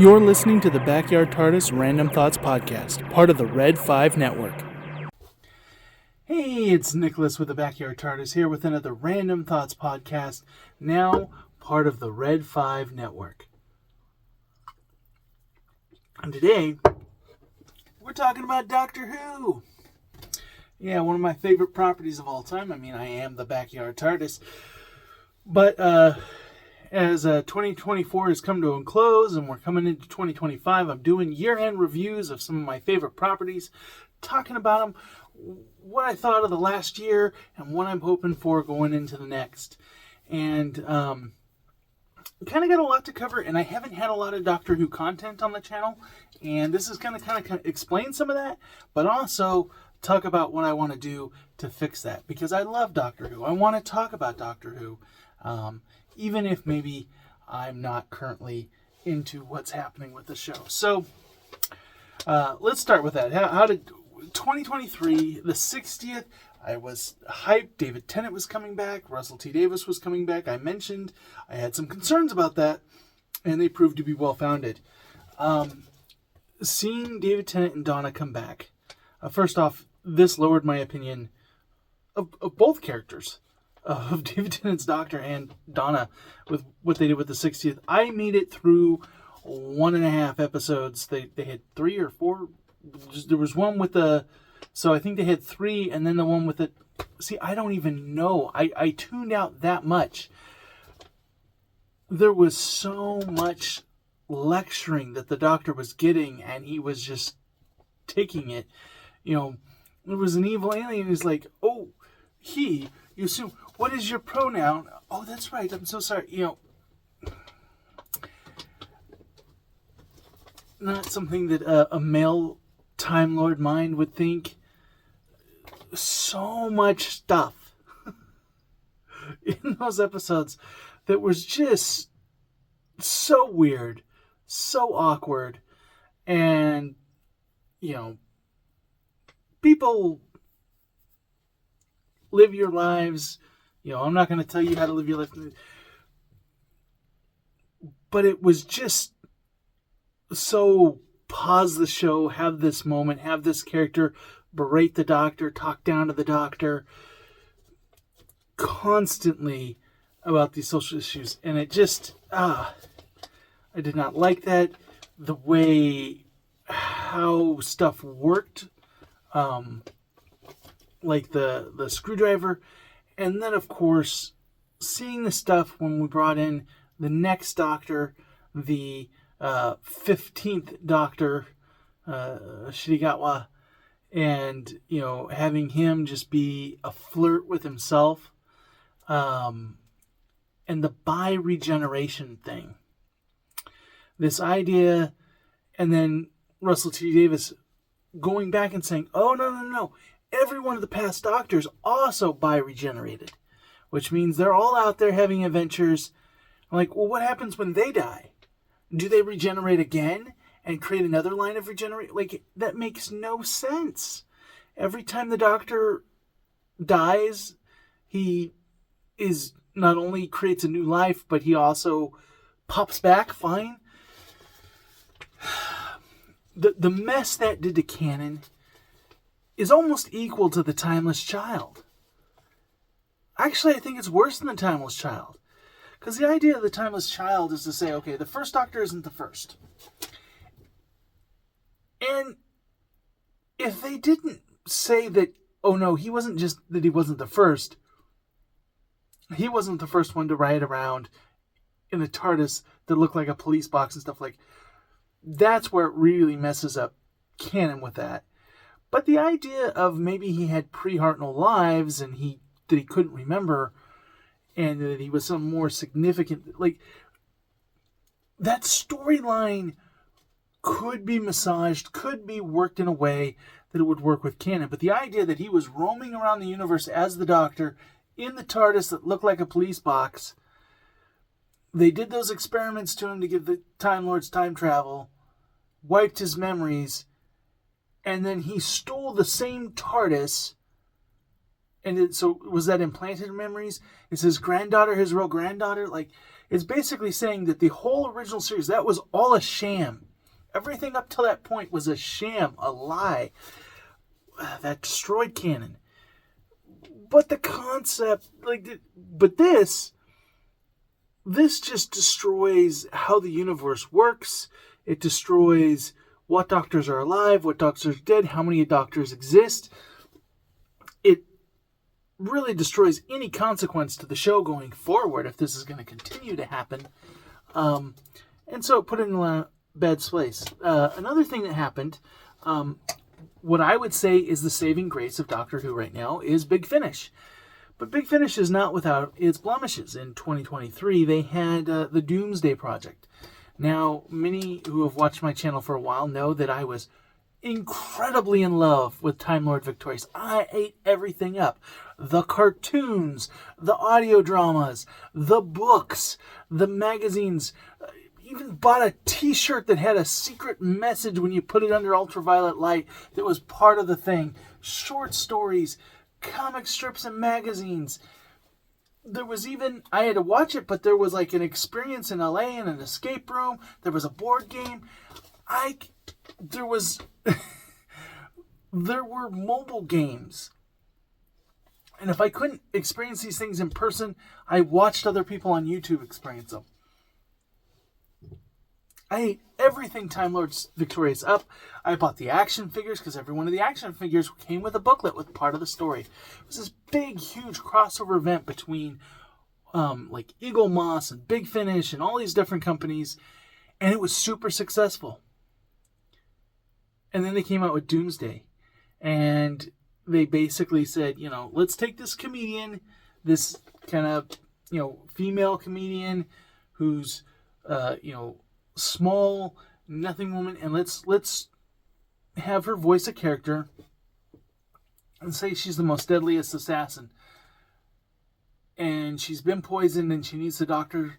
You're listening to the Backyard TARDIS Random Thoughts Podcast, part of the Red 5 Network. Hey, it's Nicholas with the Backyard TARDIS here with another Random Thoughts Podcast, now part of the Red 5 Network. And today, we're talking about Doctor Who. Yeah, one of my favorite properties of all time. I mean, I am the Backyard TARDIS. But, as 2024 has come to a close and we're coming into 2025, I'm doing year-end reviews of some of my favorite properties, talking about them, what I thought of the last year, and what I'm hoping for going into the next. And kind of got a lot to cover, and I haven't had a lot of Doctor Who content on the channel, and this is going to kind of explain some of that, but also talk about what I want to do to fix that, because I love Doctor Who. I want to talk about Doctor Who. Even if maybe I'm not currently into what's happening with the show. So, let's start with that. How did 2023, the 60th, I was hyped. David Tennant was coming back. Russell T. Davies was coming back. I mentioned I had some concerns about that, and they proved to be well-founded. Seeing David Tennant and Donna come back, first off, this lowered my opinion of both characters. Of David Tennant's Doctor and Donna with what they did with the 60th. I made it through 1.5 episodes. They had 3 or 4. There was one with the... So I think they had 3, and then the one with the... See, I don't even know. I tuned out that much. There was so much lecturing that the Doctor was getting, and he was just taking it. You know, there was an evil alien who's like, oh, you assume... What is your pronoun? Oh, that's right. I'm so sorry. You know, not something that a male Time Lord mind would think. So much stuff in those episodes that was just so weird, so awkward, and, you know, people live your lives. You know, I'm not going to tell you how to live your life. But it was just so pause the show, have this moment, have this character berate the Doctor, talk down to the Doctor constantly about these social issues. And it just, I did not like that. The way how stuff worked, like the screwdriver. And then, of course, seeing the stuff when we brought in the next Doctor, the 15th Doctor, Shidigatwa, and, you know, having him just be a flirt with himself, and the bi-regeneration thing. This idea, and then Russell T. Davies going back and saying, oh, no. Every one of the past Doctors also bi-regenerated, which means they're all out there having adventures. I'm like, well, what happens when they die? Do they regenerate again and create another line of regenerate? Like, that makes no sense. Every time the Doctor dies, he is not only creates a new life, but he also pops back fine. The mess that did to canon is almost equal to the Timeless Child. Actually, I think it's worse than the Timeless Child. Because the idea of the Timeless Child is to say, okay, the first Doctor isn't the first. And if they didn't say that, oh no, he wasn't just that he wasn't the first. He wasn't the first one to ride around in a TARDIS that looked like a police box and stuff like. That's where it really messes up canon with that. But the idea of maybe he had pre-Hartnell lives and that he couldn't remember, and that he was some more significant, like, that storyline could be massaged, could be worked in a way that it would work with canon. But the idea that he was roaming around the universe as the Doctor in the TARDIS that looked like a police box, they did those experiments to him to give the Time Lords time travel, wiped his memories, and then he stole the same TARDIS so was that implanted memories? Is his granddaughter his real granddaughter? Like, it's basically saying that the whole original series, that was all a sham. Everything up till that point was a sham, a lie that destroyed canon. But the concept, but this just destroys how the universe works. It destroys what doctors are alive, what doctors are dead, how many doctors exist. It really destroys any consequence to the show going forward if this is going to continue to happen. And so it put it in a bad place. Another thing that happened, what I would say is the saving grace of Doctor Who right now is Big Finish. But Big Finish is not without its blemishes. In 2023, they had the Doomsday Project. Now, many who have watched my channel for a while know that I was incredibly in love with Time Lord Victorious. I ate everything up. The cartoons, the audio dramas, the books, the magazines. Even bought a t-shirt that had a secret message when you put it under ultraviolet light that was part of the thing. Short stories, comic strips and magazines. There was even, I had to watch it, but there was like an experience in LA in an escape room. There was a board game. There were mobile games. And if I couldn't experience these things in person, I watched other people on YouTube experience them. I ate everything Time Lord Victorious up. I bought the action figures because every one of the action figures came with a booklet with part of the story. It was this big, huge crossover event between like Eagle Moss and Big Finish and all these different companies. And it was super successful. And then they came out with Doomsday. And they basically said, let's take this comedian, this kind of, female comedian who's, small, nothing woman, and let's have her voice a character and say she's the most deadliest assassin. And she's been poisoned and she needs the doctor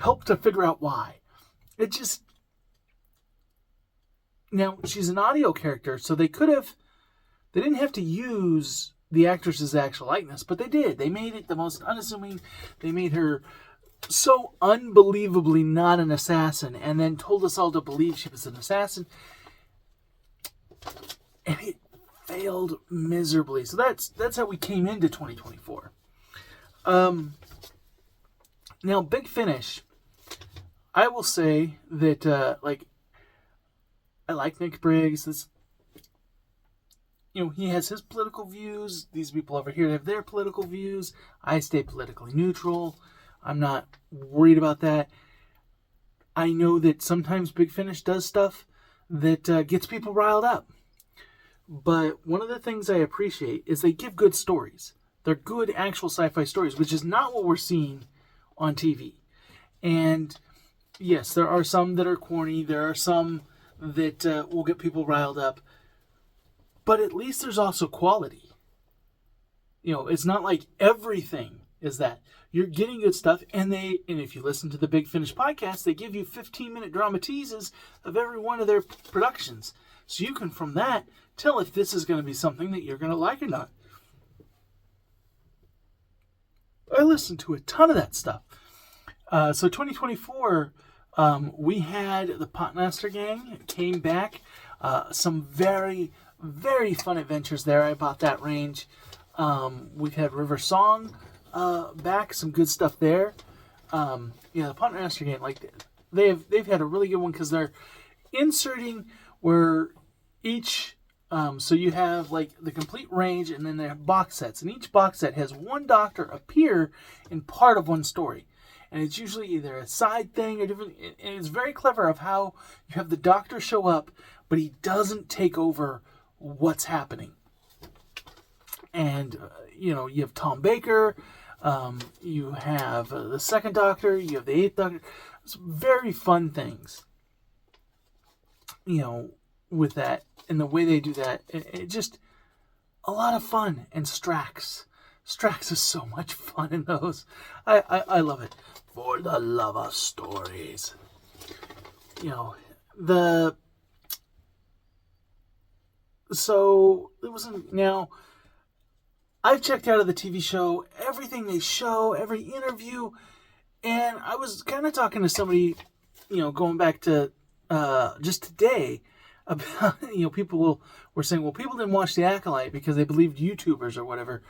help to figure out why. Now, she's an audio character, so they didn't have to use the actress's actual likeness, but they did. They made it the most unassuming. They made her so unbelievably not an assassin, and then told us all to believe she was an assassin. And it failed miserably. So that's how we came into 2024. Now, Big Finish, I will say that, I like Nick Briggs. He has his political views. These people over here have their political views. I stay politically neutral. I'm not worried about that. I know that sometimes Big Finish does stuff that gets people riled up. But one of the things I appreciate is they give good stories. They're good actual sci-fi stories, which is not what we're seeing on TV. And yes, there are some that are corny. There are some that will get people riled up. But at least there's also quality. It's not like everything is that. You're getting good stuff, and if you listen to the Big Finish podcast, they give you 15-minute drama teases of every one of their productions. So you can, from that, tell if this is going to be something that you're going to like or not. I listened to a ton of that stuff. So 2024, we had the Potmaster Gang came back. Some very, very fun adventures there. I bought that range. We've had River Song back, some good stuff there. The Potmaster Gang, they've had a really good one because they're inserting where each so you have the complete range, and then they have box sets, and each box set has one doctor appear in part of one story. And it's usually either a side thing or different. And it's very clever of how you have the doctor show up, but he doesn't take over what's happening. And, you have Tom Baker, you have the second doctor, you have the eighth doctor. It's very fun things, with that. And the way they do that, it just a lot of fun. And Strax is so much fun in those. I love it. For the love of stories. The So it wasn't. Now, I've checked out of the TV show, everything they show, every interview, and I was kind of talking to somebody, going back to just today about, people were saying, well, people didn't watch The Acolyte because they believed YouTubers or whatever.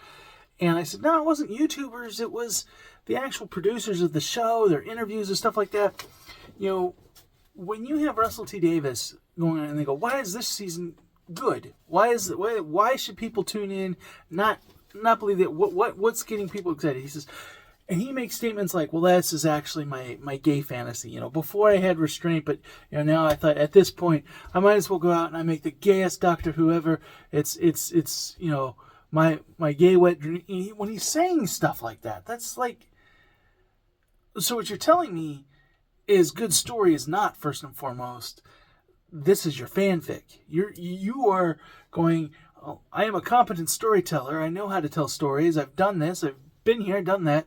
And I said, no, it wasn't YouTubers. It was the actual producers of the show, their interviews and stuff like that. When you have Russell T Davis going on and they go, why is this season good? Why should people tune in? Not believe that. What's getting people excited? He says, and he makes statements like, well, this is actually my gay fantasy. Before I had restraint, but now I thought at this point I might as well go out and I make the gayest Doctor Who ever. It's my gay wet dream. When he's saying stuff like that, that's like. So what you're telling me is good story is not first and foremost. This is your fanfic. You are going. Oh, I am a competent storyteller. I know how to tell stories. I've done this. I've been here, done that.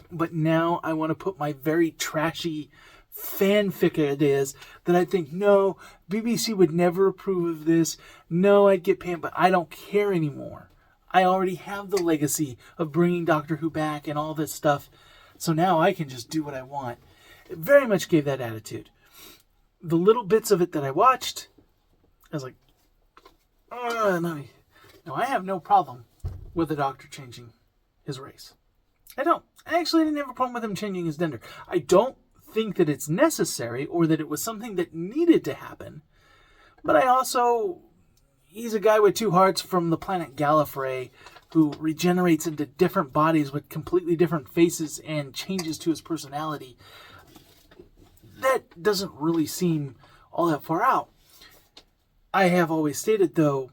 But now I want to put my very trashy fanfic ideas that I think, no, BBC would never approve of this. No, I'd get panned, but I don't care anymore. I already have the legacy of bringing Doctor Who back and all this stuff. So now I can just do what I want. It very much gave that attitude. The little bits of it that I watched, I was like, no, I have no problem with the Doctor changing his race. I don't. I actually didn't have a problem with him changing his gender. I don't think that it's necessary or that it was something that needed to happen. But he's a guy with two hearts from the planet Gallifrey who regenerates into different bodies with completely different faces and changes to his personality. That doesn't really seem all that far out. I have always stated, though,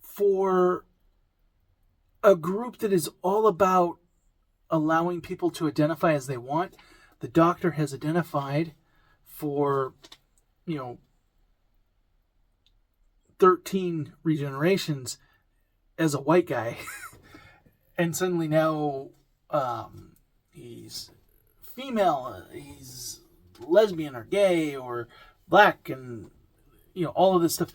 for a group that is all about allowing people to identify as they want, the Doctor has identified for, 13 regenerations as a white guy. And suddenly now he's female, he's lesbian or gay or black and, all of this stuff.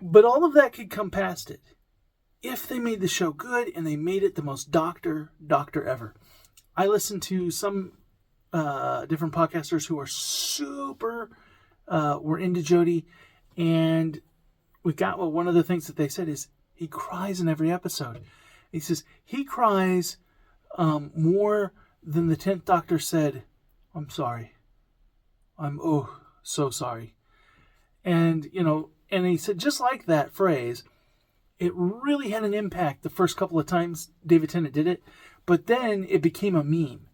But all of that could come past it if they made the show good and they made it the most Doctor ever. I listen to some different podcasters who are super, were into Jodie, and one of the things that they said is he cries in every episode. He says he cries more than the 10th Doctor said, I'm sorry. I'm so sorry. And, and he said just like that phrase, it really had an impact the first couple of times David Tennant did it, but then it became a meme.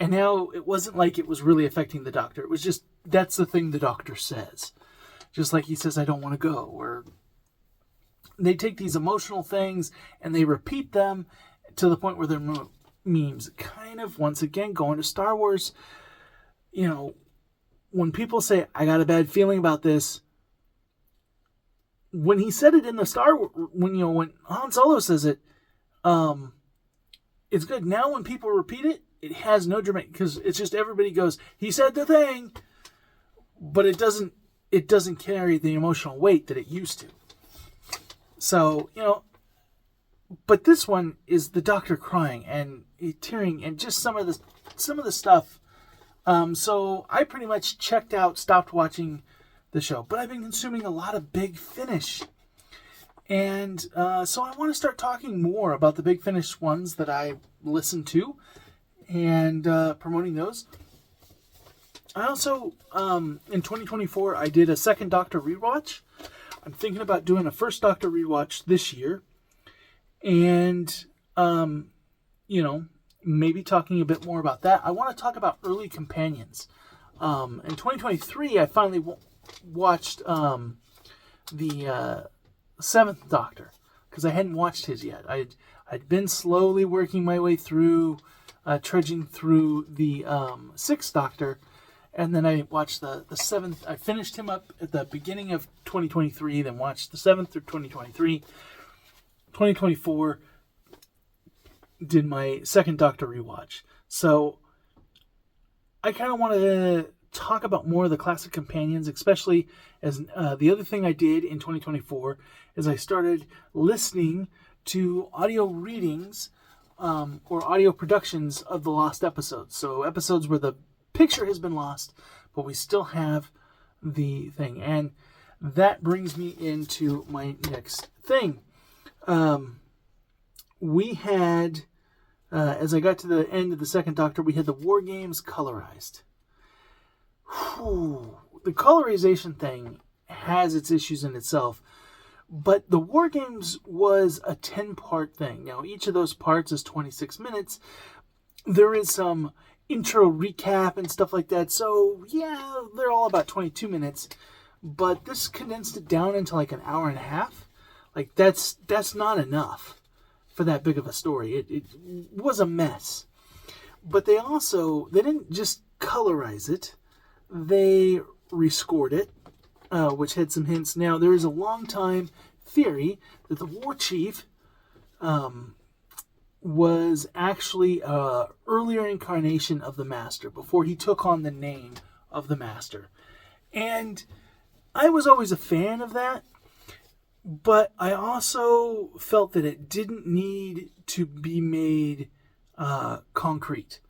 And now it wasn't like it was really affecting the Doctor. It was just, that's the thing the Doctor says. Just like he says, I don't want to go. Or they take these emotional things and they repeat them to the point where they're memes. Kind of, once again, going to Star Wars, when people say, I got a bad feeling about this, when he said it in the Star Wars, when Han Solo says it, it's good. Now when people repeat it, it has no dramatic, because it's just everybody goes, he said the thing, but it doesn't carry the emotional weight that it used to. So, but this one is the Doctor crying and tearing and just some of the stuff. So I pretty much stopped watching the show, but I've been consuming a lot of Big Finish. And so I want to start talking more about the Big Finish ones that I listen to and promoting those. I also, in 2024, I did a second Doctor rewatch. I'm thinking about doing a first Doctor rewatch this year. And, maybe talking a bit more about that. I want to talk about early companions. In 2023, I finally watched the Seventh Doctor, because I hadn't watched his yet. I'd been slowly working my way through, trudging through the Sixth Doctor, and then I watched the Seventh. I finished him up at the beginning of 2023, then watched the Seventh through 2023. 2024, did my second Doctor rewatch. So I kind of wanted talk about more of the classic companions, especially as the other thing I did in 2024 is I started listening to audio readings or audio productions of the lost episodes. So episodes where the picture has been lost, but we still have the thing. And that brings me into my next thing. We had, as I got to the end of the second Doctor, we had the War Games colorized. Whew. The colorization thing has its issues in itself, but the War Games was a 10-part thing. Now, each of those parts is 26 minutes. There is some intro recap and stuff like that, so yeah, they're all about 22 minutes, but this condensed it down into like an hour and a half. Like, that's not enough for that big of a story. It was a mess. But they didn't just colorize it, they rescored it, which had some hints. Now, there is a long time theory that the War Chief was actually an earlier incarnation of the Master before he took on the name of the Master. And I was always a fan of that, but I also felt that it didn't need to be made concrete.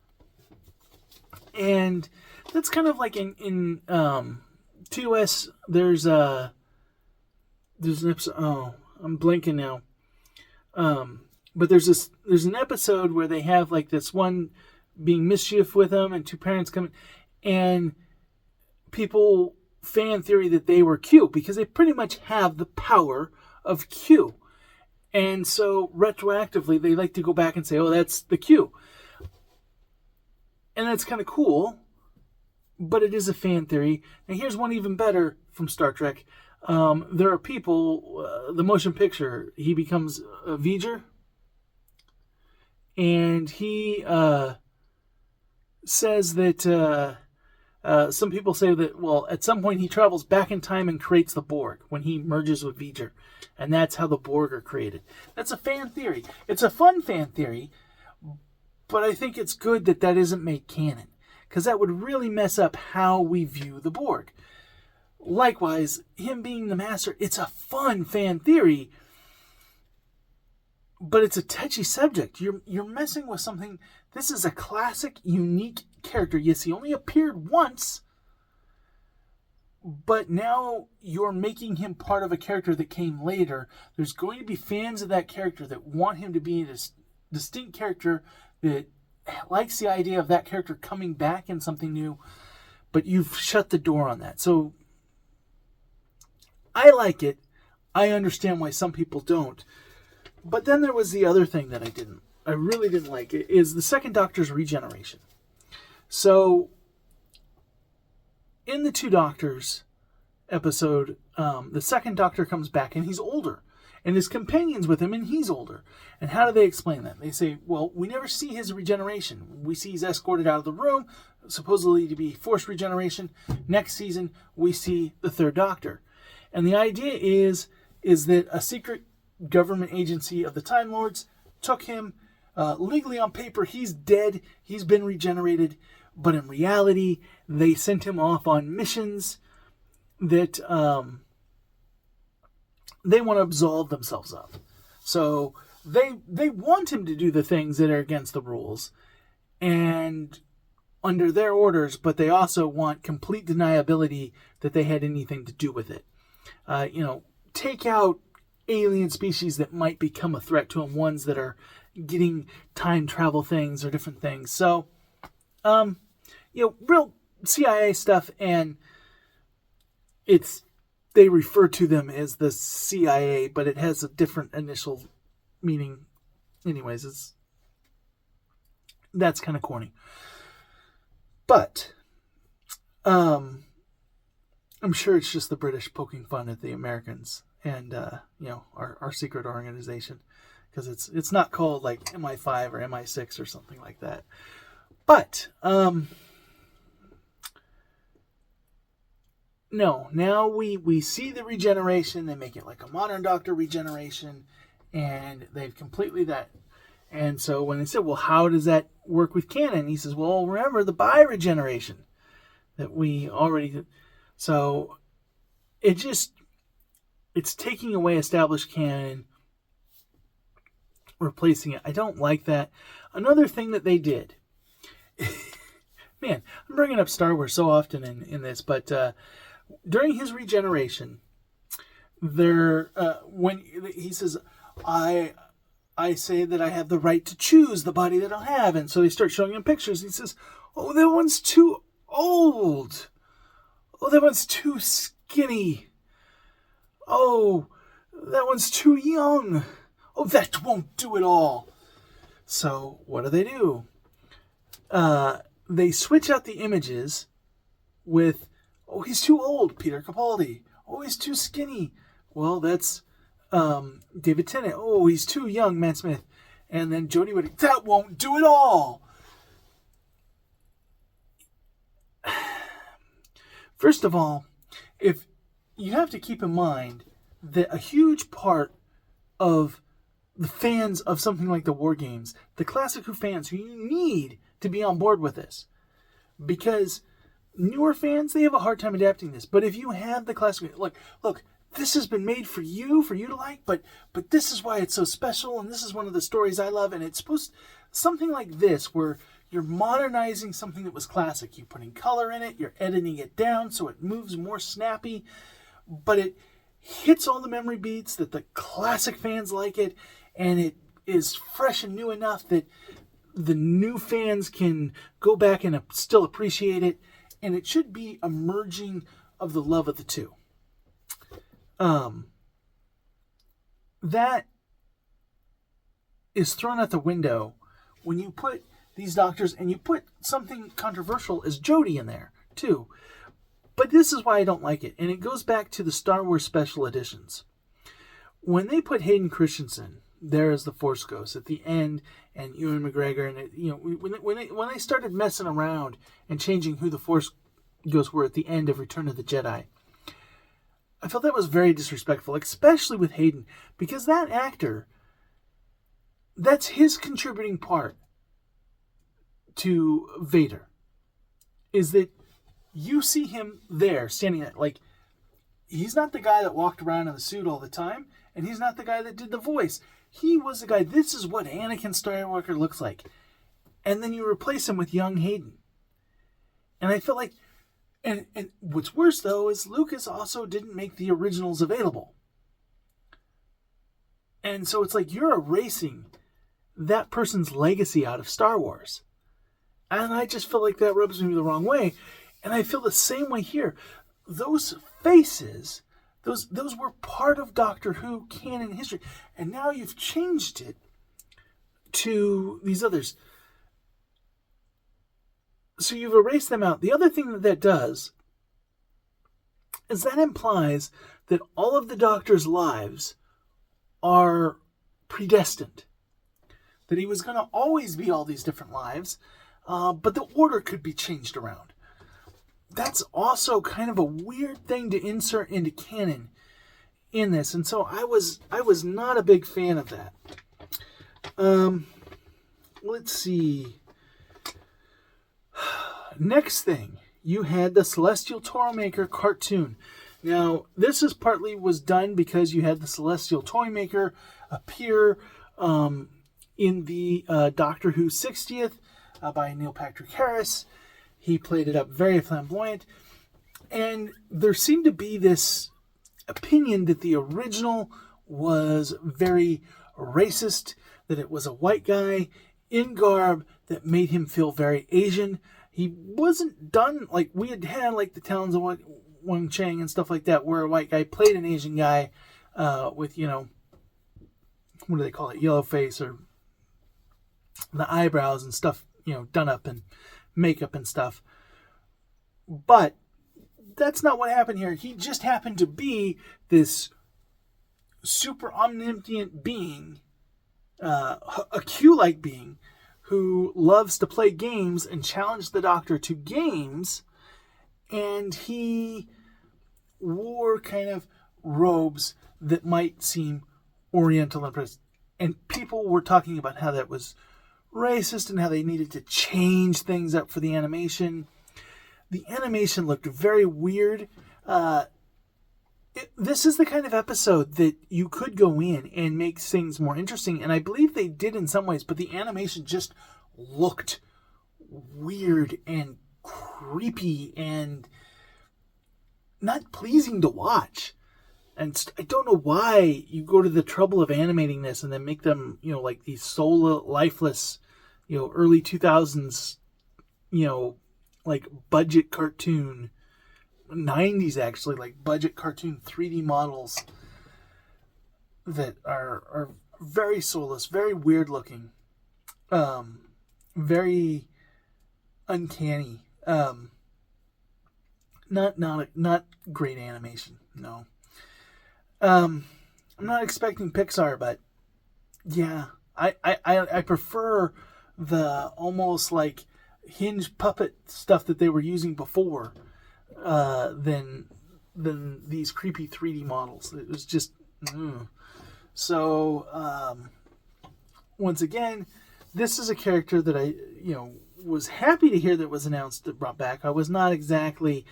And that's kind of like in TOS, there's an episode, I'm blanking now. But there's an episode where they have like this one being mischief with them and two parents coming, and people fan theory that they were Q because they pretty much have the power of Q. And so retroactively they like to go back and say, oh, that's the Q. And that's kind of cool, but it is a fan theory. And here's one even better from Star Trek. There are people, the motion picture, he becomes a V'ger. And he says that some people say that, well, at some point he travels back in time and creates the Borg when he merges with V'ger. And that's how the Borg are created. That's a fan theory. It's a fun fan theory, but I think it's good that that isn't made canon, because that would really mess up how we view the Borg. Likewise, him being the Master, it's a fun fan theory, but it's a touchy subject. You're messing with something. This is a classic, unique character. Yes, he only appeared once, but now you're making him part of a character that came later. There's going to be fans of that character that want him to be a distinct character that likes the idea of that character coming back in something new, but you've shut the door on that. So I like it. I understand why some people don't. But then there was the other thing that I really didn't like, is the second Doctor's regeneration. So in the Two Doctors episode, the second Doctor comes back and he's older. And his companion's with him and he's older. And how do they explain that? They say, well, we never see his regeneration. We see he's escorted out of the room, supposedly to be forced regeneration. Next season, we see the third Doctor. And the idea is that a secret government agency of the Time Lords took him. Legally on paper, he's dead. He's been regenerated. But in reality, they sent him off on missions that they want to absolve themselves of. So they want him to do the things that are against the rules and under their orders, but they also want complete deniability that they had anything to do with it. Take out alien species that might become a threat to them, ones that are getting time travel things or different things. So, real CIA stuff, and they refer to them as the CIA, but it has a different initial meaning. Anyways, that's kind of corny. But, I'm sure it's just the British poking fun at the Americans and, our secret organization, because it's not called like MI5 or MI6 or something like that. But, no, now we see the regeneration. They make it like a modern Doctor regeneration, and they've completely that. And so when they said, well, how does that work with canon? He says, well, remember the bi-regeneration. that we already. So it's taking away established canon, replacing it. I don't like that. Another thing that they did, man, I'm bringing up Star Wars so often in this, but during his regeneration, when he says, I say that I have the right to choose the body that I'll have. And so they start showing him pictures. He says, oh, that one's too old. Oh, that one's too skinny. Oh, that one's too young. Oh, that won't do it all. So what do? They switch out the images with, oh, he's too old, Peter Capaldi. Oh, he's too skinny. Well, that's David Tennant. Oh, he's too young, Matt Smith. And then Jodie Whittaker. That won't do it all. First of all, if you have to keep in mind that a huge part of the fans of something like the War Games, the Classic Who fans who you need to be on board with this, because newer fans, they have a hard time adapting this. But if you have the Classic, look, this has been made for you to like, but this is why it's so special, and this is one of the stories I love, and it's something like this, where you're modernizing something that was classic. You're putting color in it, you're editing it down so it moves more snappy, but it hits all the memory beats that the classic fans like it, and it is fresh and new enough that the new fans can go back and still appreciate it, and it should be a merging of the love of the two. That is thrown out the window when you put these doctors and you put something controversial as Jodie in there too. But this is why I don't like it, and it goes back to the Star Wars special editions. When they put Hayden Christensen there as the Force Ghost at the end, and Ewan McGregor, and when they started messing around and changing who the Force Ghosts were at the end of Return of the Jedi, I felt that was very disrespectful, especially with Hayden, because that actor, that's his contributing part to Vader, is that you see him there standing there, like, he's not the guy that walked around in the suit all the time, and he's not the guy that did the voice. He was the guy, this is what Anakin Skywalker looks like. And then you replace him with young Hayden. And I felt like, and what's worse though is Lucas also didn't make the originals available. And so it's like you're erasing that person's legacy out of Star Wars. And I just feel like that rubs me the wrong way. And I feel the same way here. Those faces, those were part of Doctor Who canon history. And now you've changed it to these others. So you've erased them out. The other thing that does is that implies that all of the Doctor's lives are predestined. That he was going to always be all these different lives, but the order could be changed around. That's also kind of a weird thing to insert into canon in this, and so I was not a big fan of that. Let's see. Next thing, you had the Celestial Toymaker cartoon. Now, this is partly was done because you had the Celestial Toymaker appear in the Doctor Who 60th by Neil Patrick Harris. He played it up very flamboyant. And there seemed to be this opinion that the original was very racist, that it was a white guy in garb that made him feel very Asian. He wasn't done like we had like the Talons of Wang Chang and stuff like that, where a white guy played an Asian guy with, what do they call it, yellow face, or the eyebrows and stuff, done up and makeup and stuff. But that's not what happened here. He just happened to be this super omnipotent being, a Q-like being, who loves to play games and challenge the Doctor to games, and he wore kind of robes that might seem Oriental and people were talking about how that was racist and how they needed to change things up for the animation. The animation looked very weird. This is the kind of episode that you could go in and make things more interesting, and I believe they did in some ways, but the animation just looked weird and creepy and not pleasing to watch. And I don't know why you go to the trouble of animating this and then make them, like these lifeless, early 2000s, like budget cartoon, 90s actually, like budget cartoon 3D models that are very soulless, very weird looking, very uncanny, not great animation. No. I'm not expecting Pixar, but yeah, I prefer the almost like hinge puppet stuff that they were using before than these creepy 3D models. It was just so. Once again, this is a character that I was happy to hear that was announced that brought back. I was not exactly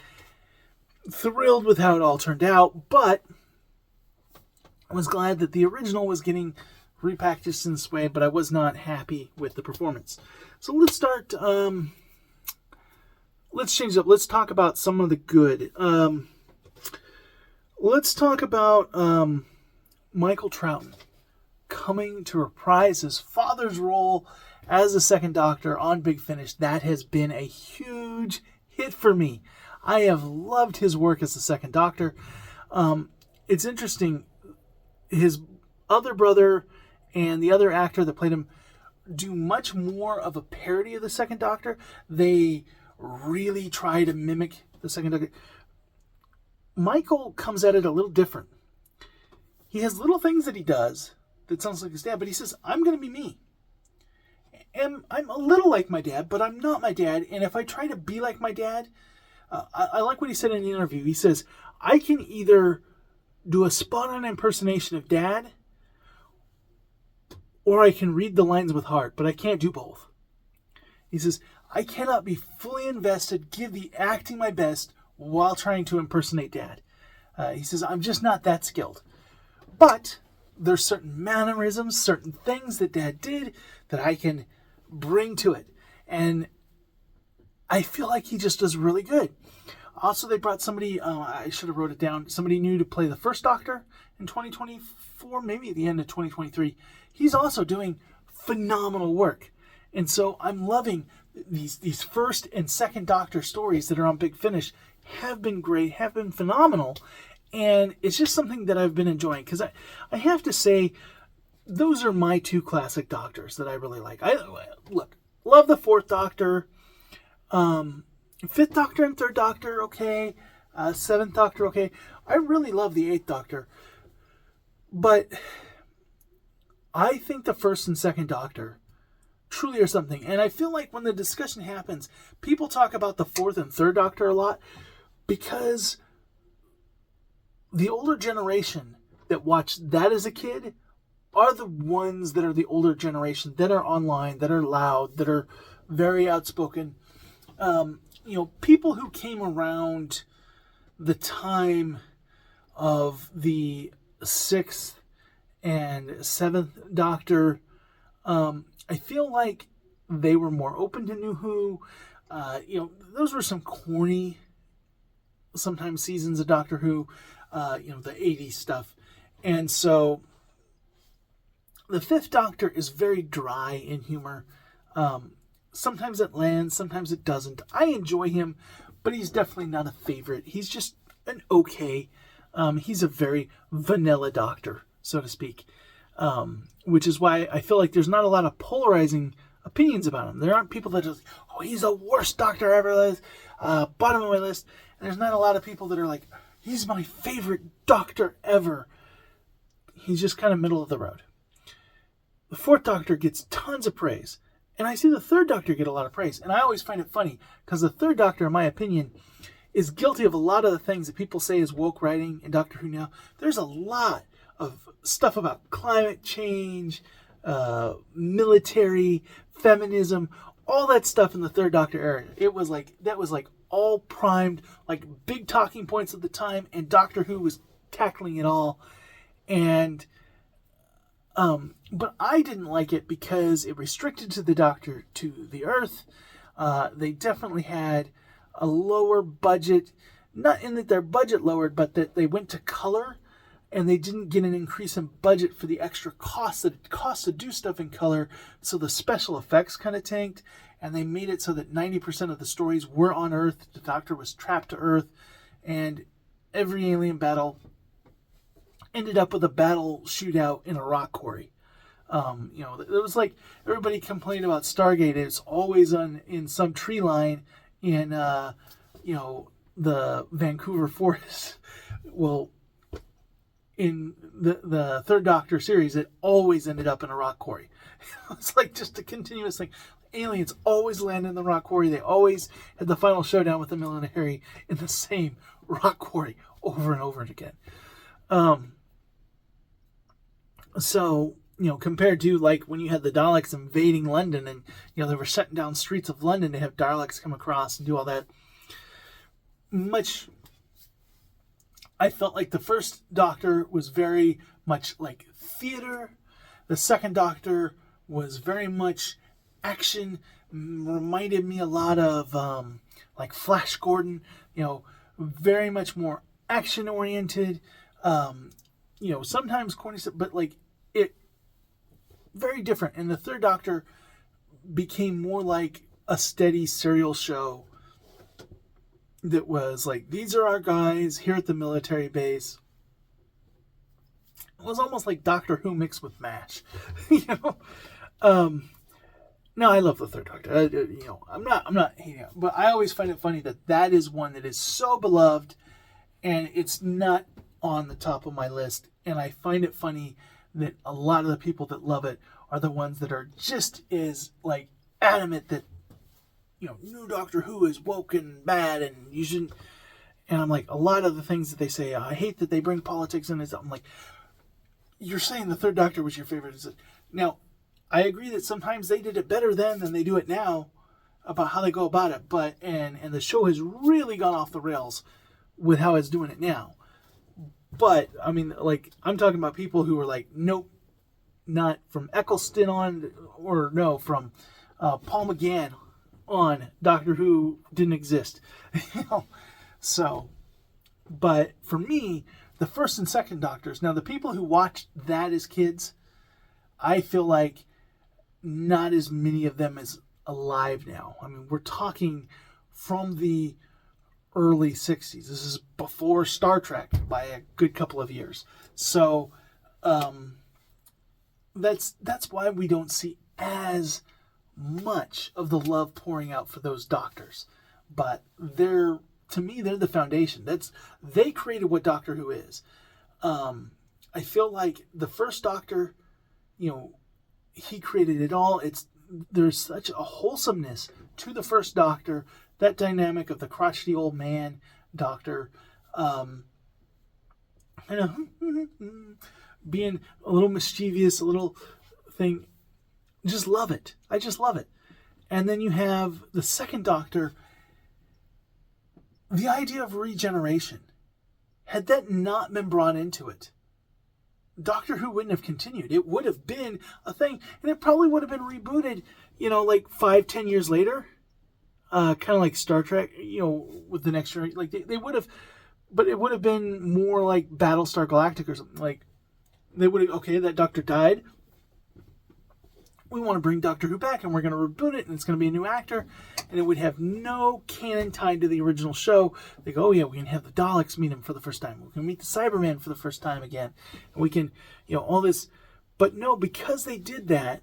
thrilled with how it all turned out, but I was glad that the original was getting repackaged in this way, but I was not happy with the performance. So let's start. Let's change it up. Let's talk about some of the good. Let's talk about Michael Troughton coming to reprise his father's role as the Second Doctor on Big Finish. That has been a huge hit for me. I have loved his work as the Second Doctor. It's interesting. His other brother and the other actor that played him do much more of a parody of the Second Doctor. They really try to mimic the Second Doctor. Michael comes at it a little different. He has little things that he does that sounds like his dad, but he says, I'm going to be me. And I'm a little like my dad, but I'm not my dad. And if I try to be like my dad, I like what he said in the interview. He says, I can either do a spot-on impersonation of Dad, or I can read the lines with heart, but I can't do both. He says, I cannot be fully invested, give the acting my best, while trying to impersonate Dad. He says, I'm just not that skilled. But there's certain mannerisms, certain things that Dad did that I can bring to it. And I feel like he just does really good. Also, they brought somebody, I should have wrote it down, somebody new to play the First Doctor in 2024, maybe at the end of 2023. He's also doing phenomenal work. And so I'm loving these First and Second Doctor stories that are on Big Finish. Have been great, have been phenomenal. And it's just something that I've been enjoying. Because I have to say, those are my two classic Doctors that I really like. Love the Fourth Doctor. Fifth Doctor and Third Doctor, okay. Seventh Doctor, okay. I really love the Eighth Doctor. But I think the First and Second Doctor truly are something. And I feel like when the discussion happens, people talk about the Fourth and Third Doctor a lot because the older generation that watched that as a kid are the ones that are the older generation, that are online, that are loud, that are very outspoken. People who came around the time of the Sixth and Seventh Doctor, I feel like they were more open to New Who. Those were some corny, sometimes seasons of Doctor Who, the 80s stuff. And so the Fifth Doctor is very dry in humor. Sometimes it lands, sometimes it doesn't. I enjoy him, but he's definitely not a favorite. He's just an okay. He's a very vanilla Doctor, so to speak. Which is why I feel like there's not a lot of polarizing opinions about him. There aren't people that are like, oh, he's the worst Doctor ever, bottom of my list. And there's not a lot of people that are like, he's my favorite Doctor ever. He's just kind of middle of the road. The Fourth Doctor gets tons of praise. And I see the Third Doctor get a lot of praise. And I always find it funny because the Third Doctor, in my opinion, is guilty of a lot of the things that people say is woke writing in Doctor Who now. There's a lot of stuff about climate change, military, feminism, all that stuff in the Third Doctor era. That was like all primed, like big talking points at the time, and Doctor Who was tackling it all. And but I didn't like it because it restricted to the Doctor to the Earth. They definitely had a lower budget, not in that their budget lowered, but that they went to color, and they didn't get an increase in budget for the extra costs that it costs to do stuff in color. So the special effects kind of tanked, and they made it so that 90% of the stories were on Earth. The Doctor was trapped to Earth, and every alien battle ended up with a battle shootout in a rock quarry. It was like everybody complained about Stargate. It's always in some tree line in, the Vancouver forest. Well, in the Third Doctor series, it always ended up in a rock quarry. It's like just a continuous thing. Aliens always land in the rock quarry. They always had the final showdown with the military in the same rock quarry over and over again. So, compared to like when you had the Daleks invading London and, they were shutting down streets of London to have Daleks come across and do all that. I felt like the first Doctor was very much like theater. The second Doctor was very much action, reminded me a lot of like Flash Gordon, very much more action oriented. Sometimes corny stuff, but like it very different. And the Third Doctor became more like a steady serial show that was like, these are our guys here at the military base. It was almost like Doctor Who mixed with MASH. No, I love the Third Doctor. I'm not hating it, but I always find it funny that is one that is so beloved, and it's not on the top of my list. And I find it funny that a lot of the people that love it are the ones that are just as like adamant that new Doctor Who is woke and bad and you shouldn't. And I'm like, a lot of the things that they say, I hate that they bring politics in. I'm like, you're saying the Third Doctor was your favorite. Now, I agree that sometimes they did it better then than they do it now about how they go about it. But and the show has really gone off the rails with how it's doing it now. But I mean, like, I'm talking about people who are like, nope, not from Eccleston on, or no, from Paul McGann on. Doctor Who didn't exist. So, but for me, the first and second Doctors, now the people who watched that as kids, I feel like not as many of them is alive now. I mean, we're talking from the early 60s. This is before Star Trek by a good couple of years. So that's why we don't see as much of the love pouring out for those Doctors. But they're the foundation. They created what Doctor Who is. I feel like the first Doctor, he created it all. There's such a wholesomeness to the first Doctor, that dynamic of the crotchety old man Doctor, being a little mischievous, a little thing. Just love it. I just love it. And then you have the second Doctor, the idea of regeneration. Had that not been brought into it, Doctor Who wouldn't have continued. It would have been a thing, and it probably would have been rebooted, like 5-10 years later. Kind of like Star Trek, with the next generation. Like they would have, but it would have been more like Battlestar Galactica or something. Like they would have, okay, that Doctor died. We want to bring Doctor Who back, and we're going to reboot it, and it's going to be a new actor, and it would have no canon tied to the original show. They go, oh yeah, we can have the Daleks meet him for the first time. We can meet the Cyberman for the first time again, and we can, all this. But no, because they did that,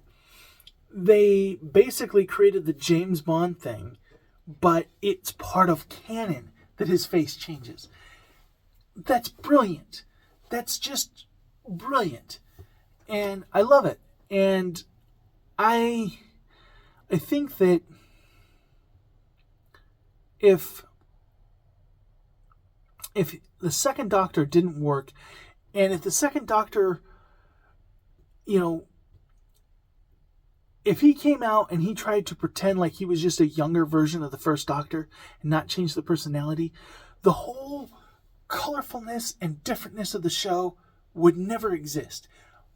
they basically created the James Bond thing, but it's part of canon that his face changes. That's brilliant. That's just brilliant, and I love it. And I think that if the second Doctor didn't work, and if the second Doctor, if he came out and he tried to pretend like he was just a younger version of the first Doctor and not change the personality, the whole colorfulness and differentness of the show would never exist.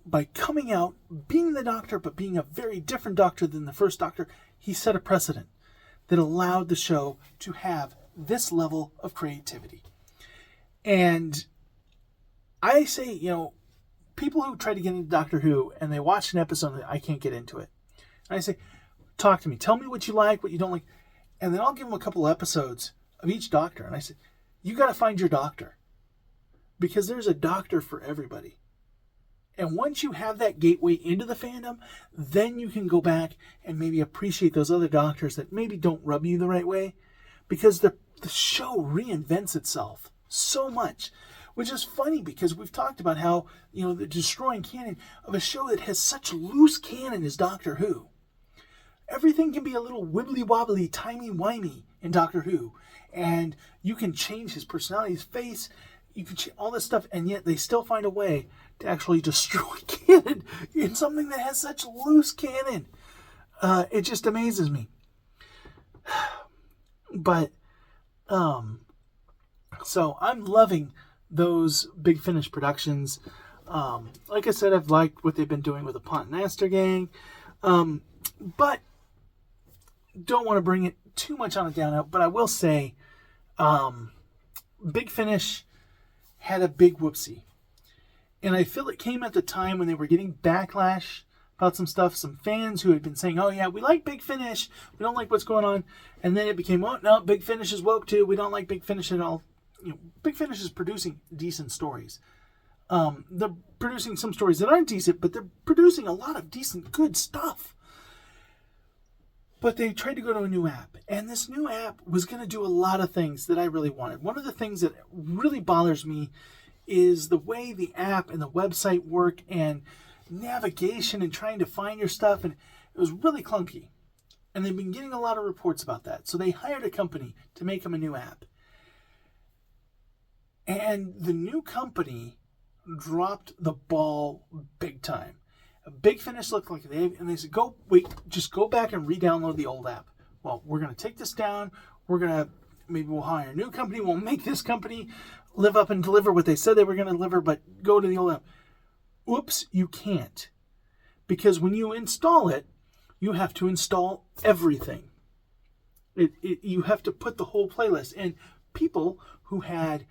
By coming out, being the Doctor, but being a very different Doctor than the first Doctor, he set a precedent that allowed the show to have this level of creativity. And I say, people who try to get into Doctor Who and they watch an episode and I can't get into it. And I say, talk to me. Tell me what you like, what you don't like. And then I'll give them a couple episodes of each Doctor. And I say, you got to find your Doctor. Because there's a Doctor for everybody. And once you have that gateway into the fandom, then you can go back and maybe appreciate those other Doctors that maybe don't rub you the right way. Because the show reinvents itself so much. Which is funny because we've talked about how, the destroying canon of a show that has such loose canon as Doctor Who. Everything can be a little wibbly-wobbly, timey-wimey in Doctor Who. And you can change his personality, his face, you can change all this stuff, and yet they still find a way to actually destroy canon in something that has such loose canon. It just amazes me. But, so I'm loving those Big Finish productions. Like I said, I've liked what they've been doing with the Pont and Aster gang. But don't want to bring it too much on a down out. But I will say, Big Finish had a big whoopsie. And I feel it came at the time when they were getting backlash about some stuff. Some fans who had been saying, oh yeah, we like Big Finish. We don't like what's going on. And then it became, oh no, Big Finish is woke too. We don't like Big Finish at all. Big Finish is producing decent stories. They're producing some stories that aren't decent, but they're producing a lot of decent, good stuff. But they tried to go to a new app, and this new app was going to do a lot of things that I really wanted. One of the things that really bothers me is the way the app and the website work and navigation and trying to find your stuff, and it was really clunky. And they've been getting a lot of reports about that. So they hired a company to make them a new app. And the new company dropped the ball big time. Big Finish looked like they said, just go back and re-download the old app. Well, we're going to take this down. Maybe we'll hire a new company. We'll make this company live up and deliver what they said they were going to deliver, but go to the old app. Oops, you can't. Because when you install it, you have to install everything. You have to put the whole playlist. And people who had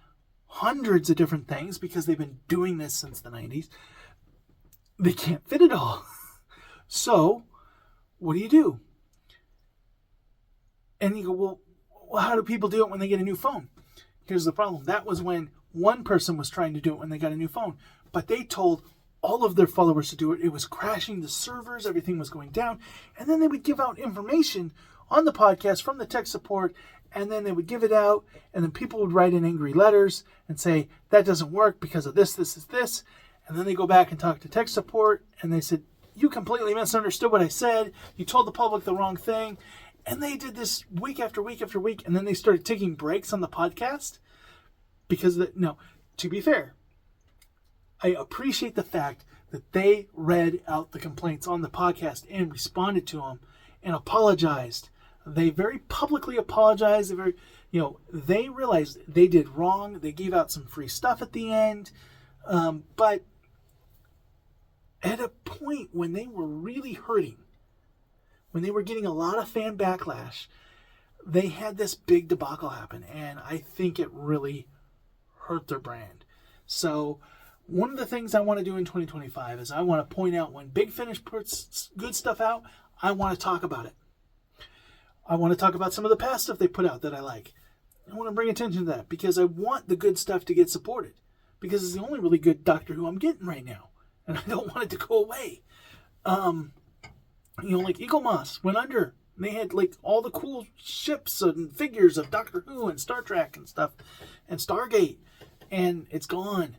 hundreds of different things, because they've been doing this since the 90s, they can't fit it all. So, what do? And you go, well, how do people do it when they get a new phone? Here's the problem. That was when one person was trying to do it when they got a new phone. But they told all of their followers to do it. It was crashing the servers. Everything was going down. And then they would give out information on the podcast from the tech support, and then they would give it out, and then people would write in angry letters and say, that doesn't work because of this. And then they go back and talk to tech support, and they said, you completely misunderstood what I said. You told the public the wrong thing. And they did this week after week after week, and then they started taking breaks on the podcast. Because, to be fair, I appreciate the fact that they read out the complaints on the podcast and responded to them and apologized. They very publicly apologized. They realized they did wrong. They gave out some free stuff at the end. But at a point when they were really hurting, when they were getting a lot of fan backlash, they had this big debacle happen. And I think it really hurt their brand. So one of the things I want to do in 2025 is I want to point out when Big Finish puts good stuff out, I want to talk about it. I want to talk about some of the past stuff they put out that I like. I want to bring attention to that because I want the good stuff to get supported. Because it's the only really good Doctor Who I'm getting right now. And I don't want it to go away. Like Eagle Moss went under. They had all the cool ships and figures of Doctor Who and Star Trek and stuff. And Stargate. And it's gone.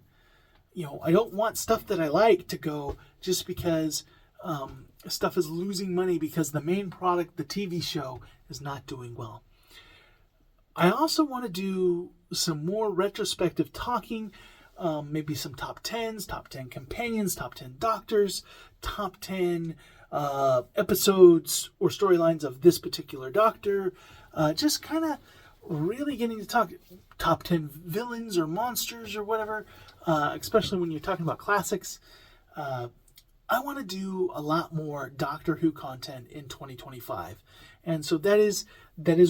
I don't want stuff that I like to go just because stuff is losing money because the main product, the TV show, is not doing well. I also want to do some more retrospective talking, maybe some top 10s, top 10 companions, top 10 doctors, top 10 episodes or storylines of this particular doctor. Just kind of really getting to talk top 10 villains or monsters or whatever, especially when you're talking about classics. I want to do a lot more Doctor Who content in 2025. And so that is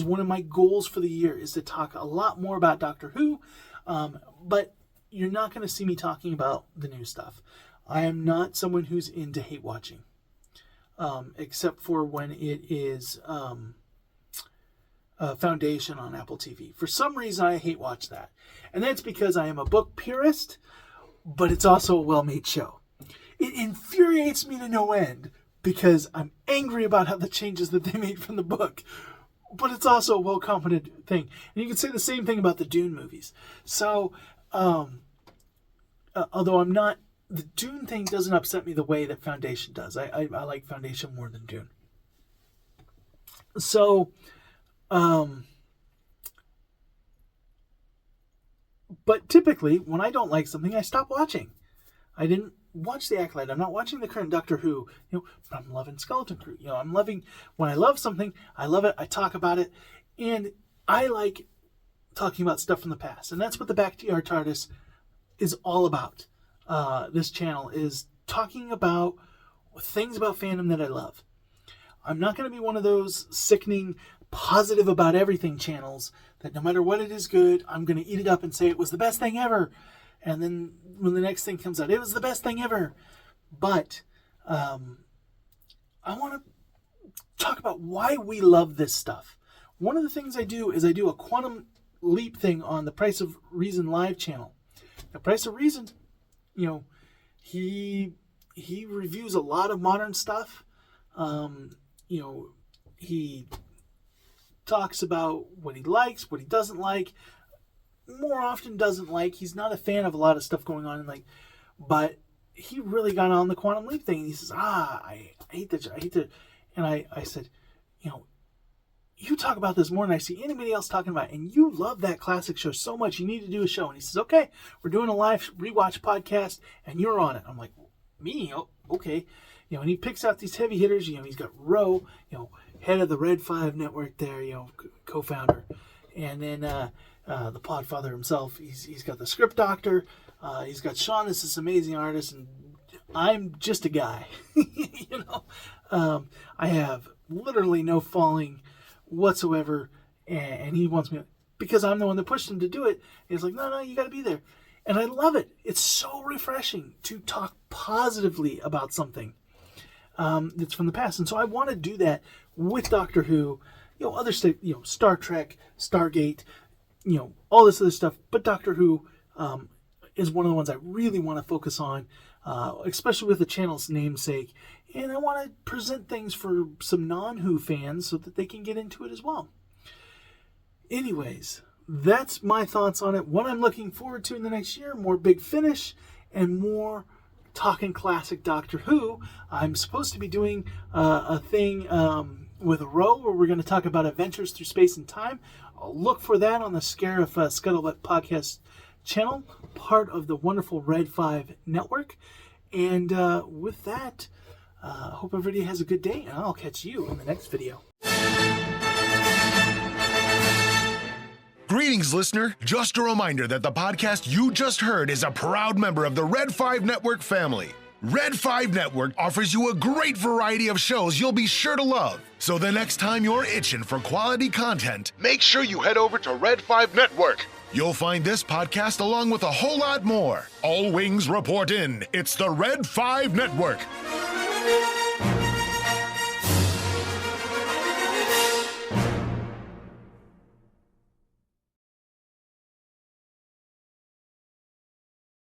one of my goals for the year, is to talk a lot more about Doctor Who. But you're not going to see me talking about the new stuff. I am not someone who's into hate watching, except for when it is Foundation on Apple TV. For some reason, I hate watch that. And that's because I am a book purist, but it's also a well-made show. It infuriates me to no end because I'm angry about how the changes that they made from the book. But it's also a well-competent thing. And you can say the same thing about the Dune movies. So, although I'm not... The Dune thing doesn't upset me the way that Foundation does. I like Foundation more than Dune. So, but typically, when I don't like something, I stop watching. I didn't watch The Acolyte. I'm not watching the current Doctor Who. But I'm loving Skeleton Crew. I'm loving... When I love something, I love it. I talk about it. And I like talking about stuff from the past. And that's what the Backyard TARDIS is all about. This channel is talking about things about fandom that I love. I'm not going to be one of those sickening, positive about everything channels that no matter what it is good, I'm going to eat it up and say it was the best thing ever. And then when the next thing comes out, it was the best thing ever. But I want to talk about why we love this stuff. One of the things I do is I do a Quantum Leap thing on the Price of Reason live channel. The Price of Reason, he reviews a lot of modern stuff. He talks about what he likes, what he doesn't like. More often doesn't like. He's not a fan of a lot of stuff going on, but he really got on the Quantum Leap thing. And he says, I hate that. I hate that. And I said, you talk about this more than I see anybody else talking about it, and you love that classic show so much, you need to do a show. And he says, okay, we're doing a live rewatch podcast, and you're on it. I'm like, me? Oh, okay. And he picks out these heavy hitters. He's got Ro, head of the Red 5 network there, co-founder. And then the Podfather himself, he's got the Script Doctor. He's got Sean, this amazing artist, and I'm just a guy. I have literally no following whatsoever, and he wants me, because I'm the one that pushed him to do it. He's like, no, you got to be there. And I love it. It's so refreshing to talk positively about something that's from the past. And so I want to do that with Doctor Who, other stuff, Star Trek, Stargate, all this other stuff. But Doctor Who is one of the ones I really want to focus on, especially with the channel's namesake. And I want to present things for some non-Who fans so that they can get into it as well. Anyways, that's my thoughts on it. What I'm looking forward to in the next year, more Big Finish and more talking classic Doctor Who. I'm supposed to be doing a thing with Ro where we're going to talk about adventures through space and time. I'll look for that on the Scarif Scuttlebutt podcast channel, part of the wonderful Red 5 network. And with that, hope everybody has a good day, and I'll catch you in the next video. Greetings, listener. Just a reminder that the podcast you just heard is a proud member of the Red 5 Network family. Red 5 Network offers you a great variety of shows you'll be sure to love. So the next time you're itching for quality content, make sure you head over to Red 5 Network. You'll find this podcast along with a whole lot more. All wings report in. It's the Red 5 Network.